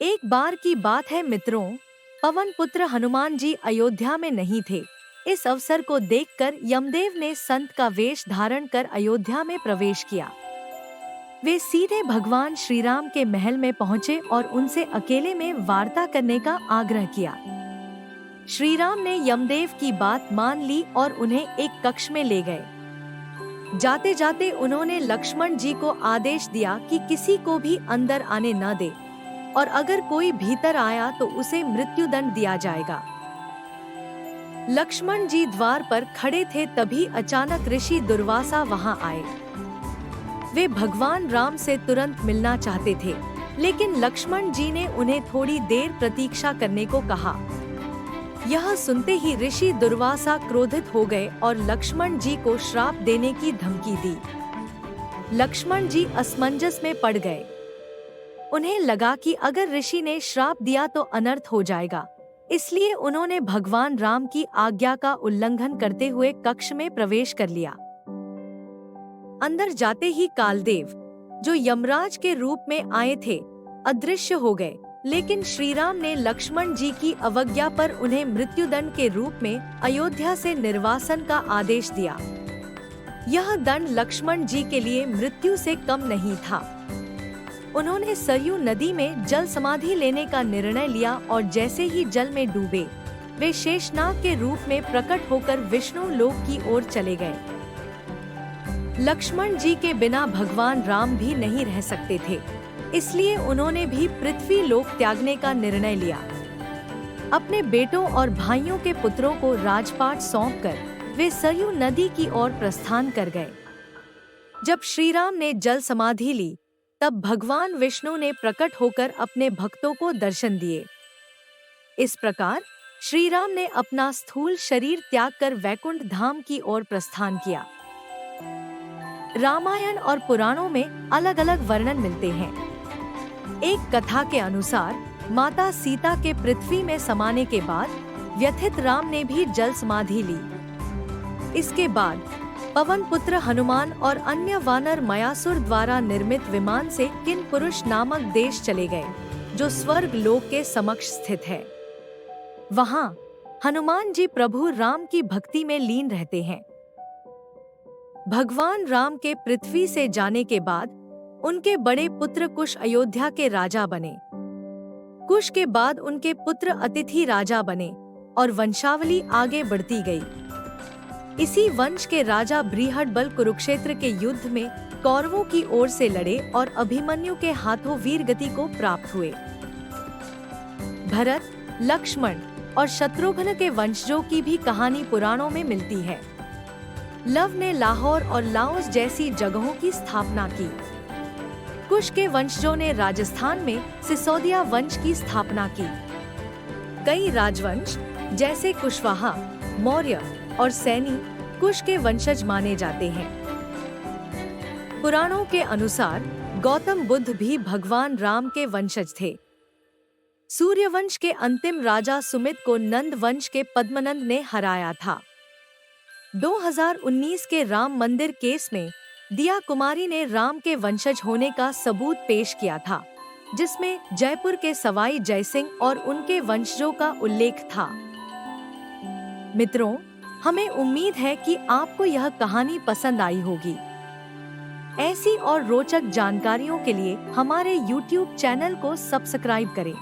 एक बार की बात है मित्रों, पवन पुत्र हनुमान जी अयोध्या में नहीं थे। इस अवसर को देखकर यमदेव ने संत का वेश धारण कर अयोध्या में प्रवेश किया। वे सीधे भगवान श्री राम के महल में पहुंचे और उनसे अकेले में वार्ता करने का आग्रह किया। श्री राम ने यमदेव की बात मान ली और उन्हें एक कक्ष में ले गए। जाते जाते उन्होंने लक्ष्मण जी को आदेश दिया कि किसी को भी अंदर आने न दे और अगर कोई भीतर आया तो उसे मृत्युदंड दिया जाएगा। लक्ष्मण जी द्वार पर खड़े थे, तभी अचानक ऋषि दुर्वासा वहां आए। वे भगवान राम से तुरंत मिलना चाहते थे, लेकिन लक्ष्मण जी ने उन्हें थोड़ी देर प्रतीक्षा करने को कहा। यह सुनते ही ऋषि दुर्वासा क्रोधित हो गए और लक्ष्मण जी को श्राप देने की धमकी दी। लक्ष्मण जी असमंजस में पड़ गए। उन्हें लगा कि अगर ऋषि ने श्राप दिया तो अनर्थ हो जाएगा, इसलिए उन्होंने भगवान राम की आज्ञा का उल्लंघन करते हुए कक्ष में प्रवेश कर लिया। अंदर जाते ही कालदेव, जो यमराज के रूप में आए थे, अदृश्य हो गए, लेकिन श्री राम ने लक्ष्मण जी की अवज्ञा पर उन्हें मृत्युदंड के रूप में अयोध्या से निर्वासन का आदेश दिया। यह दंड लक्ष्मण जी के लिए मृत्यु से कम नहीं था। उन्होंने सरयू नदी में जल समाधि लेने का निर्णय लिया और जैसे ही जल में डूबे, वे शेषनाग के रूप में प्रकट होकर विष्णु लोक की ओर चले गए। लक्ष्मण जी के बिना भगवान राम भी नहीं रह सकते थे, इसलिए उन्होंने भी पृथ्वी लोक त्यागने का निर्णय लिया। अपने बेटों और भाइयों के पुत्रों को राजपाट सौंपकर वे सरयू नदी की ओर प्रस्थान कर गए। जब श्री राम ने जल समाधि ली, तब भगवान विष्णु ने प्रकट होकर अपने भक्तों को दर्शन दिए। इस प्रकार श्री राम ने अपना स्थूल शरीर त्याग कर वैकुंठ धाम की ओर प्रस्थान किया। रामायण और पुराणों में अलग अलग वर्णन मिलते हैं। एक कथा के अनुसार माता सीता के पृथ्वी में समाने के बाद व्यथित राम ने भी जल समाधि ली। इसके बाद पवन पुत्र हनुमान और अन्य वानर मयासुर द्वारा निर्मित विमान से किनपुरुष नामक देश चले गए, जो स्वर्ग लोक के समक्ष स्थित है। वहां हनुमान जी प्रभु राम की भक्ति में लीन रहते हैं। भगवान राम के पृथ्वी से जाने के बाद उनके बड़े पुत्र कुश अयोध्या के राजा बने। कुश के बाद उनके पुत्र अतिथि राजा बने और वंशावली आगे बढ़ती गई। इसी वंश के राजा बृहदबल कुरुक्षेत्र के युद्ध में कौरवों की ओर से लड़े और अभिमन्यु के हाथों वीरगति को प्राप्त हुए। भरत, लक्ष्मण और शत्रुघ्न के वंशजों की भी कहानी पुराणों में मिलती है। लव ने लाहौर और लाओस जैसी जगहों की स्थापना की। कुश के वंशजों ने राजस्थान में सिसोदिया वंश की स्थापना की। कई राजवंश जैसे कुशवाहा, मौर्य और सैनी कुश के वंशज माने जाते हैं। पुराणों के अनुसार गौतम बुद्ध भी भगवान राम के वंशज थे। सूर्यवंश के अंतिम राजा सुमित को नंद वंश के पद्मनंद ने हराया था। 2019 के राम मंदिर केस में दिया कुमारी ने राम के वंशज होने का सबूत पेश किया था, जिसमें जयपुर के सवाई जयसिंह और उनके वंशजों का उल्लेख था। मित्रों, हमें उम्मीद है कि आपको यह कहानी पसंद आई होगी। ऐसी और रोचक जानकारियों के लिए हमारे YouTube चैनल को सब्सक्राइब करें।